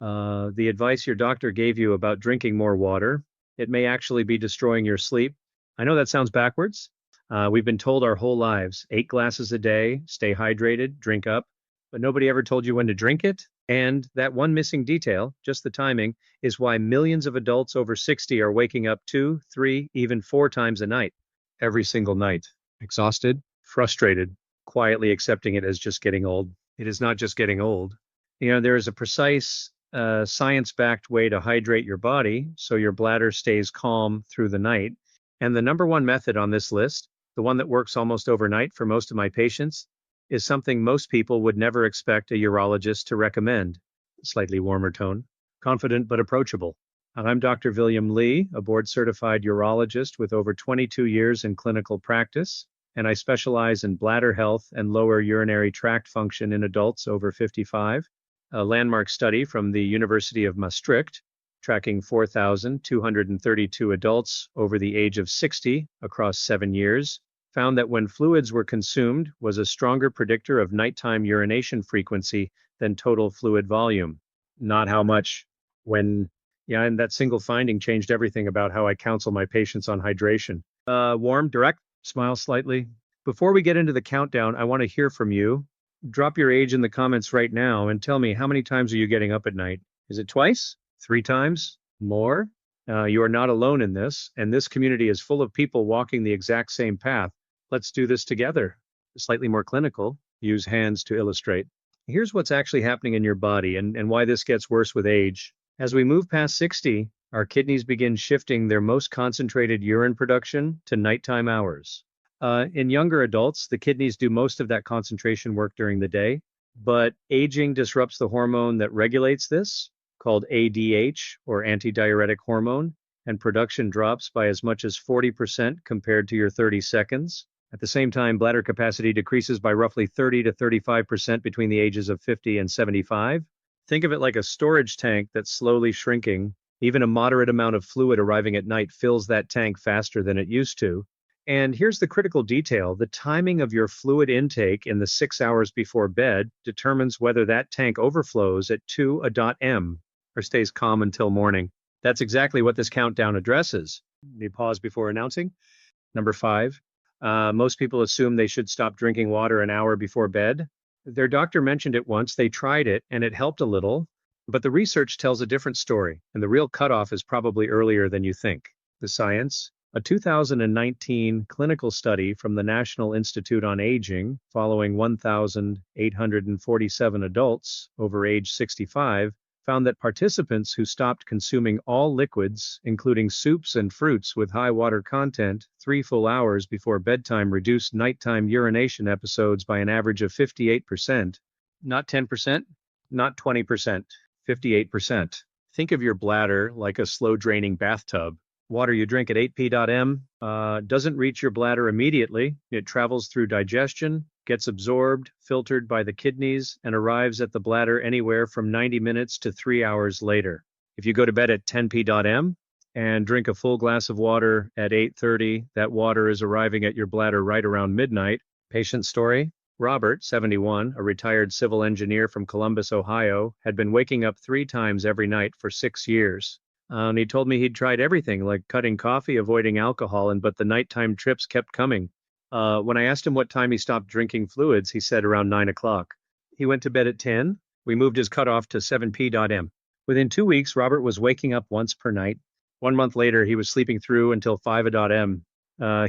The advice your doctor gave you about drinking more water, it may actually be destroying your sleep. I know that sounds backwards. We've been told our whole lives, 8 glasses a day, stay hydrated, drink up, but nobody ever told you when to drink it. And that one missing detail, just the timing, is why millions of adults over 60 are waking up 2, 3, even 4 times a night, every single night. Exhausted, frustrated, quietly accepting it as just getting old. It is not just getting old. There is a precise science-backed way to hydrate your body so your bladder stays calm through the night. And the number one method on this list, the one that works almost overnight for most of my patients, is something most people would never expect a urologist to recommend. Slightly warmer tone, confident but approachable. I'm Dr. William Lee, a board-certified urologist with over 22 years in clinical practice, and I specialize in bladder health and lower urinary tract function in adults over 55. A landmark study from the University of Maastricht, tracking 4,232 adults over the age of 60 across 7 years, found that when fluids were consumed was a stronger predictor of nighttime urination frequency than total fluid volume. Not how much, when, and that single finding changed everything about how I counsel my patients on hydration. Warm, direct, smile slightly. Before we get into the countdown, I want to hear from you. Drop your age in the comments right now and tell me, how many times are you getting up at night? Is it twice? 3 times? More? You are not alone in this, and this community is full of people walking the exact same path. Let's do this together. Slightly more clinical, use hands to illustrate. Here's what's actually happening in your body and why this gets worse with age. As we move past 60, our kidneys begin shifting their most concentrated urine production to nighttime hours. In younger adults, the kidneys do most of that concentration work during the day, but aging disrupts the hormone that regulates this, called ADH, or antidiuretic hormone, and production drops by as much as 40% compared to your 30 seconds. At the same time, bladder capacity decreases by roughly 30 to 35% between the ages of 50 and 75. Think of it like a storage tank that's slowly shrinking. Even a moderate amount of fluid arriving at night fills that tank faster than it used to. And here's the critical detail. The timing of your fluid intake in the 6 hours before bed determines whether that tank overflows at 2 a.m. or stays calm until morning. That's exactly what this countdown addresses. Let me pause before announcing. Number 5, most people assume they should stop drinking water an hour before bed. Their doctor mentioned it once, they tried it, and it helped a little, but the research tells a different story, and the real cutoff is probably earlier than you think. The science? A 2019 clinical study from the National Institute on Aging, following 1,847 adults over age 65, found that participants who stopped consuming all liquids, including soups and fruits with high water content, 3 full hours before bedtime reduced nighttime urination episodes by an average of 58%. Not 10%, not 20%, 58%. Think of your bladder like a slow-draining bathtub. Water you drink at 8 p.m. Doesn't reach your bladder immediately. It travels through digestion, gets absorbed, filtered by the kidneys, and arrives at the bladder anywhere from 90 minutes to 3 hours later. If you go to bed at 10 p.m. and drink a full glass of water at 8:30, that water is arriving at your bladder right around midnight. Patient story? Robert, 71, a retired civil engineer from Columbus, Ohio, had been waking up 3 times every night for 6 years. And he told me he'd tried everything, like cutting coffee, avoiding alcohol, but the nighttime trips kept coming. When I asked him what time he stopped drinking fluids, he said around 9 o'clock. He went to bed at 10. We moved his cutoff to 7 p.m. Within 2 weeks, Robert was waking up once per night. 1 month later, he was sleeping through until 5 a.m.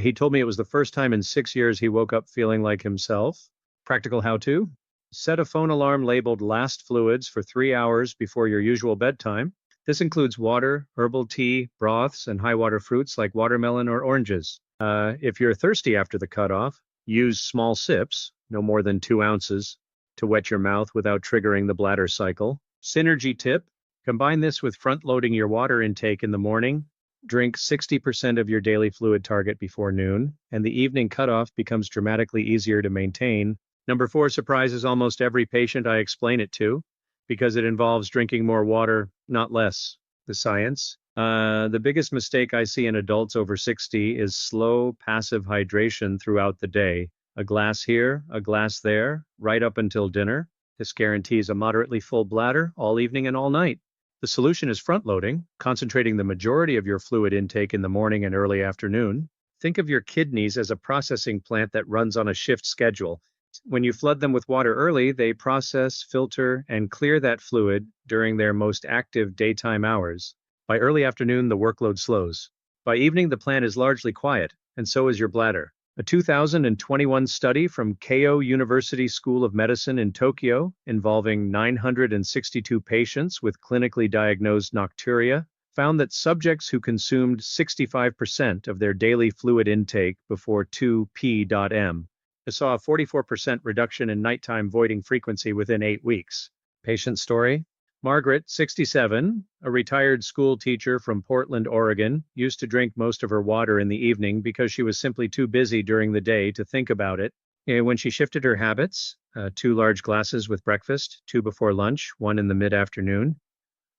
He told me it was the first time in 6 years he woke up feeling like himself. Practical how-to? Set a phone alarm labeled last fluids for 3 hours before your usual bedtime. This includes water, herbal tea, broths, and high-water fruits like watermelon or oranges. If you're thirsty after the cutoff, use small sips, no more than 2 ounces, to wet your mouth without triggering the bladder cycle. Synergy tip, combine this with front-loading your water intake in the morning. Drink 60% of your daily fluid target before noon, and the evening cutoff becomes dramatically easier to maintain. Number 4 surprises almost every patient I explain it to, because it involves drinking more water, not less. The science? The biggest mistake I see in adults over 60 is slow, passive hydration throughout the day. A glass here, a glass there, right up until dinner. This guarantees a moderately full bladder all evening and all night. The solution is front-loading, concentrating the majority of your fluid intake in the morning and early afternoon. Think of your kidneys as a processing plant that runs on a shift schedule. When you flood them with water early, they process, filter, and clear that fluid during their most active daytime hours. By early afternoon, the workload slows. By evening, the plant is largely quiet, and so is your bladder. A 2021 study from Keio University School of Medicine in Tokyo, involving 962 patients with clinically diagnosed nocturia, found that subjects who consumed 65% of their daily fluid intake before 2p.m. saw a 44% reduction in nighttime voiding frequency within 8 weeks. Patient story: Margaret, 67, a retired school teacher from Portland, Oregon, used to drink most of her water in the evening because she was simply too busy during the day to think about it. When she shifted her habits, 2 large glasses with breakfast, 2 before lunch, 1 in the mid-afternoon,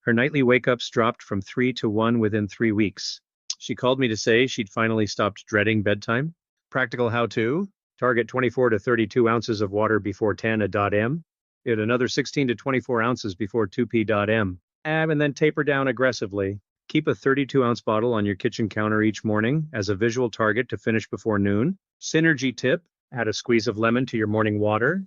her nightly wake-ups dropped from 3 to 1 within 3 weeks. She called me to say she'd finally stopped dreading bedtime. Practical how-to: target 24 to 32 ounces of water before 10 a.m. At another 16 to 24 ounces before 2p.m. And then taper down aggressively. Keep a 32-ounce bottle on your kitchen counter each morning as a visual target to finish before noon. Synergy tip: add a squeeze of lemon to your morning water.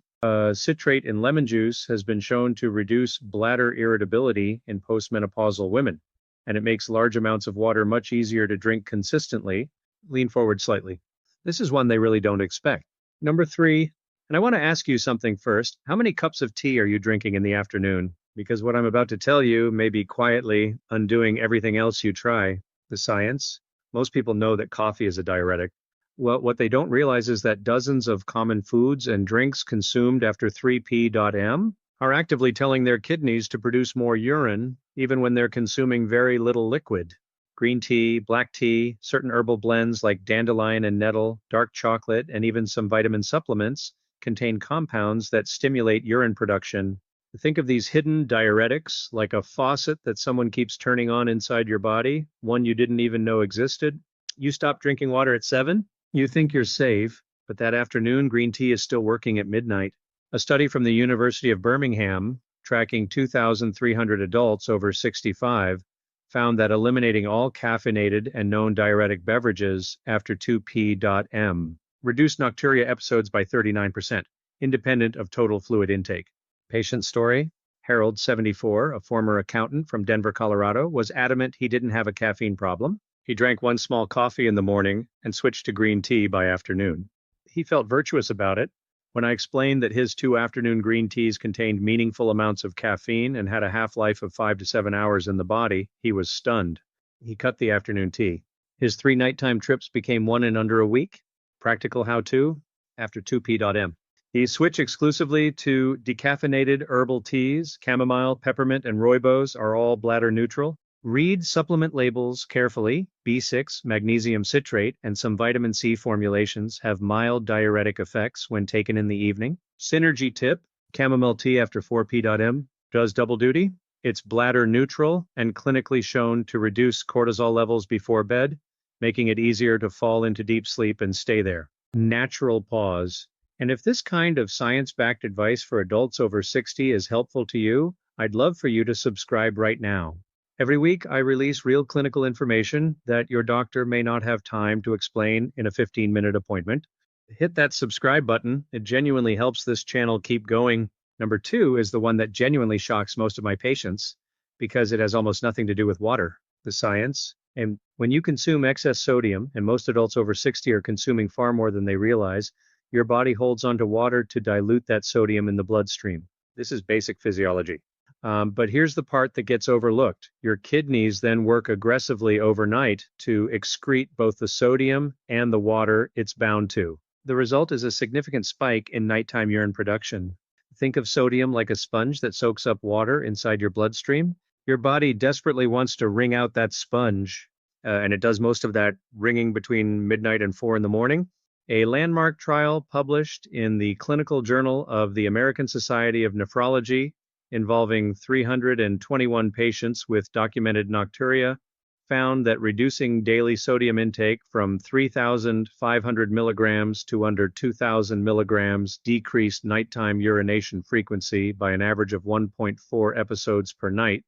Citrate in lemon juice has been shown to reduce bladder irritability in postmenopausal women, and it makes large amounts of water much easier to drink consistently. Lean forward slightly. This is one they really don't expect. Number 3, and I want to ask you something first. How many cups of tea are you drinking in the afternoon? Because what I'm about to tell you may be quietly undoing everything else you try. The science: most people know that coffee is a diuretic. Well, what they don't realize is that dozens of common foods and drinks consumed after 3p.m. are actively telling their kidneys to produce more urine, even when they're consuming very little liquid. Green tea, black tea, certain herbal blends like dandelion and nettle, dark chocolate, and even some vitamin supplements contain compounds that stimulate urine production. Think of these hidden diuretics like a faucet that someone keeps turning on inside your body, one you didn't even know existed. You stop drinking water at 7? You think you're safe, but that afternoon green tea is still working at midnight. A study from the University of Birmingham, tracking 2,300 adults over 65, found that eliminating all caffeinated and known diuretic beverages after 2p.m. reduced nocturia episodes by 39%, independent of total fluid intake. Patient story: Harold, 74, a former accountant from Denver, Colorado, was adamant he didn't have a caffeine problem. He drank 1 small coffee in the morning and switched to green tea by afternoon. He felt virtuous about it. When I explained that his 2 afternoon green teas contained meaningful amounts of caffeine and had a half-life of 5 to 7 hours in the body, he was stunned. He cut the afternoon tea. His 3 nighttime trips became 1 in under a week. Practical how-to: after 2p.m. He switched exclusively to decaffeinated herbal teas. Chamomile, peppermint, and rooibos are all bladder neutral. Read supplement labels carefully. B6, magnesium citrate, and some vitamin C formulations have mild diuretic effects when taken in the evening. Synergy tip: chamomile tea after 4p.m. does double duty. It's bladder neutral and clinically shown to reduce cortisol levels before bed, making it easier to fall into deep sleep and stay there. Natural pause. And if this kind of science-backed advice for adults over 60 is helpful to you, I'd love for you to subscribe right now. Every week, I release real clinical information that your doctor may not have time to explain in a 15-minute appointment. Hit that subscribe button. It genuinely helps this channel keep going. Number 2 is the one that genuinely shocks most of my patients because it has almost nothing to do with water. The science: and when you consume excess sodium, and most adults over 60 are consuming far more than they realize, your body holds onto water to dilute that sodium in the bloodstream. This is basic physiology. But here's the part that gets overlooked. Your kidneys then work aggressively overnight to excrete both the sodium and the water it's bound to. The result is a significant spike in nighttime urine production. Think of sodium like a sponge that soaks up water inside your bloodstream. Your body desperately wants to wring out that sponge, and it does most of that wringing between midnight and 4 in the morning. A landmark trial published in the Clinical Journal of the American Society of Nephrology, involving 321 patients with documented nocturia, found that reducing daily sodium intake from 3,500 milligrams to under 2,000 milligrams decreased nighttime urination frequency by an average of 1.4 episodes per night.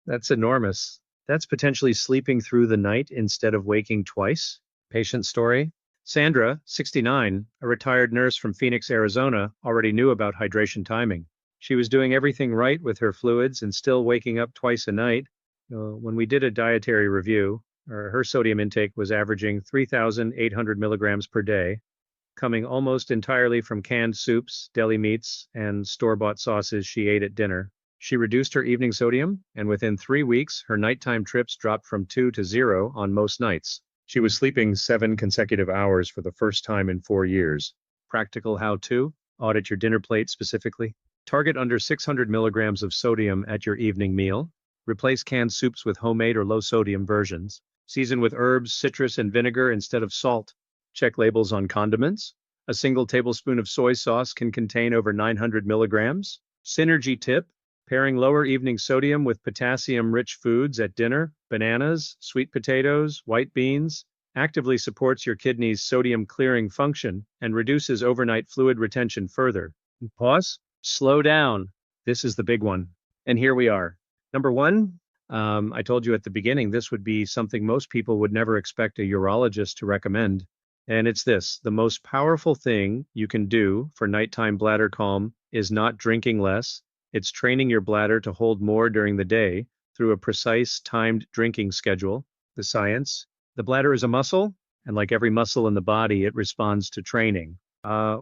That's enormous. That's potentially sleeping through the night instead of waking twice. Patient story. Sandra, 69, a retired nurse from Phoenix, Arizona, already knew about hydration timing. She was doing everything right with her fluids and still waking up twice a night. When we did a dietary review, her sodium intake was averaging 3,800 milligrams per day, coming almost entirely from canned soups, deli meats, and store-bought sauces she ate at dinner. She reduced her evening sodium, and within 3 weeks, her nighttime trips dropped from 2 to 0 on most nights. She was sleeping 7 consecutive hours for the first time in 4 years. Practical how-to: audit your dinner plate specifically. Target under 600 milligrams of sodium at your evening meal. Replace canned soups with homemade or low-sodium versions. Season with herbs, citrus, and vinegar instead of salt. Check labels on condiments. A single tablespoon of soy sauce can contain over 900 milligrams. Synergy tip: pairing lower evening sodium with potassium-rich foods at dinner, bananas, sweet potatoes, white beans, actively supports your kidney's sodium-clearing function and reduces overnight fluid retention further. Pause. Slow down. This is the big one. And here we are. Number one, I told you at the beginning, this would be something most people would never expect a urologist to recommend. And it's this: the most powerful thing you can do for nighttime bladder calm is not drinking less. It's training your bladder to hold more during the day through a precise timed drinking schedule. The science: the bladder is a muscle, and like every muscle in the body, it responds to training.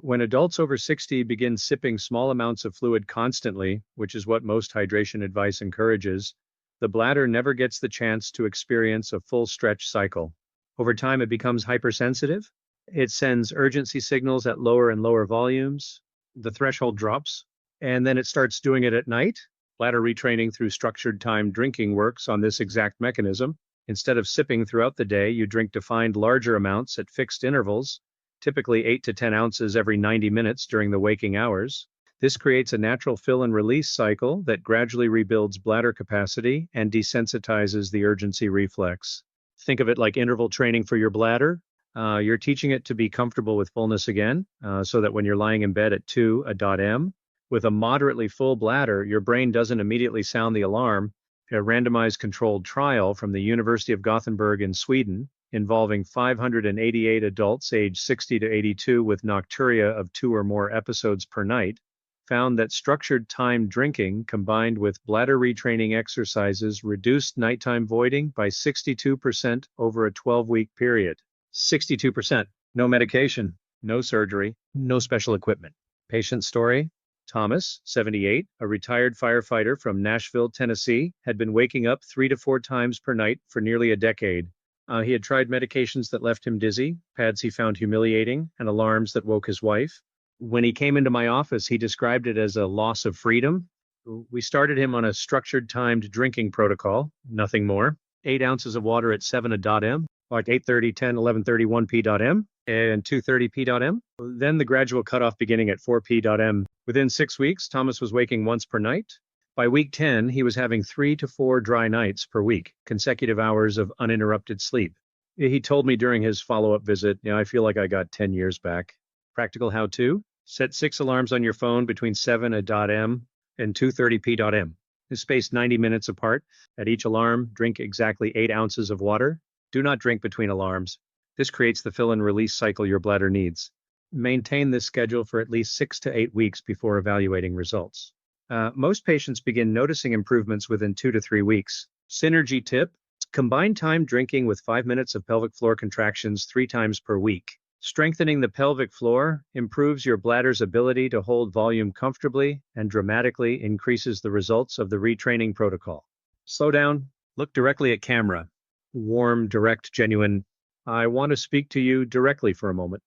When adults over 60 begin sipping small amounts of fluid constantly, which is what most hydration advice encourages, the bladder never gets the chance to experience a full stretch cycle. Over time, it becomes hypersensitive. It sends urgency signals at lower and lower volumes. The threshold drops, and then it starts doing it at night. Bladder retraining through structured time drinking works on this exact mechanism. Instead of sipping throughout the day, you drink defined larger amounts at fixed intervals, typically 8 to 10 ounces every 90 minutes during the waking hours. This creates a natural fill and release cycle that gradually rebuilds bladder capacity and desensitizes the urgency reflex. Think of it like interval training for your bladder. You're teaching it to be comfortable with fullness again, so that when you're lying in bed at 2 with a moderately full bladder, your brain doesn't immediately sound the alarm. A randomized controlled trial from the University of Gothenburg in Sweden, involving 588 adults aged 60 to 82 with nocturia of 2 or more episodes per night, found that structured time drinking combined with bladder retraining exercises reduced nighttime voiding by 62% over a 12-week period. 62%. No medication, no surgery, no special equipment. Patient story: Thomas, 78, a retired firefighter from Nashville, Tennessee, had been waking up 3 to 4 times per night for nearly a decade. He had tried medications that left him dizzy, pads he found humiliating, and alarms that woke his wife. When he came into my office, he described it as a loss of freedom. We started him on a structured timed drinking protocol, nothing more. 8 ounces of water at 7 m, like 8:30, 10, 11:30, 1 p.m, and 2:30 p.m. Then the gradual cutoff beginning at 4 p.m. Within 6 weeks, Thomas was waking once per night. By week 10, he was having 3 to 4 dry nights per week, consecutive hours of uninterrupted sleep. He told me during his follow-up visit, I feel like I got 10 years back. Practical how-to: set 6 alarms on your phone between 7 m and 2:30 p.m. Spaced 90 minutes apart. At each alarm, drink exactly 8 ounces of water. Do not drink between alarms. This creates the fill and release cycle your bladder needs. Maintain this schedule for at least 6 to 8 weeks before evaluating results. Most patients begin noticing improvements within 2 to 3 weeks. Synergy tip: combine time drinking with 5 minutes of pelvic floor contractions 3 times per week. Strengthening the pelvic floor improves your bladder's ability to hold volume comfortably and dramatically increases the results of the retraining protocol. Slow down. Look directly at camera. Warm, direct, genuine. I want to speak to you directly for a moment.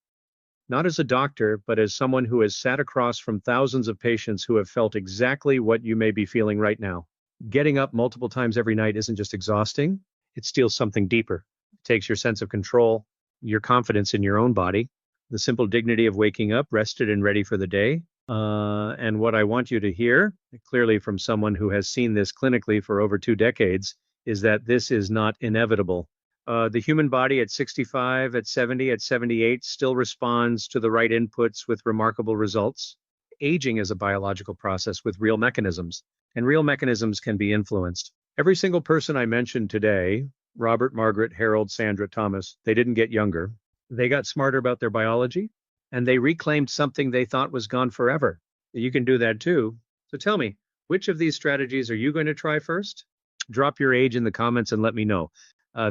Not as a doctor, but as someone who has sat across from thousands of patients who have felt exactly what you may be feeling right now. Getting up multiple times every night isn't just exhausting, it steals something deeper. It takes your sense of control, your confidence in your own body, the simple dignity of waking up rested and ready for the day. And what I want you to hear, clearly from someone who has seen this clinically for over 2 decades, is that this is not inevitable. The human body at 65, at 70, at 78 still responds to the right inputs with remarkable results. Aging is a biological process with real mechanisms, and real mechanisms can be influenced. Every single person I mentioned today, Robert, Margaret, Harold, Sandra, Thomas, they didn't get younger. They got smarter about their biology, and they reclaimed something they thought was gone forever. You can do that too. So tell me, which of these strategies are you going to try first? Drop your age in the comments and let me know.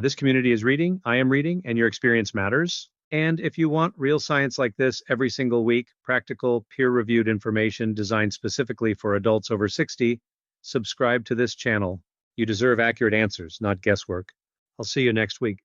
This community is reading, I am reading, and your experience matters. And if you want real science like this every single week, practical, peer-reviewed information designed specifically for adults over 60, subscribe to this channel. You deserve accurate answers, not guesswork. I'll see you next week.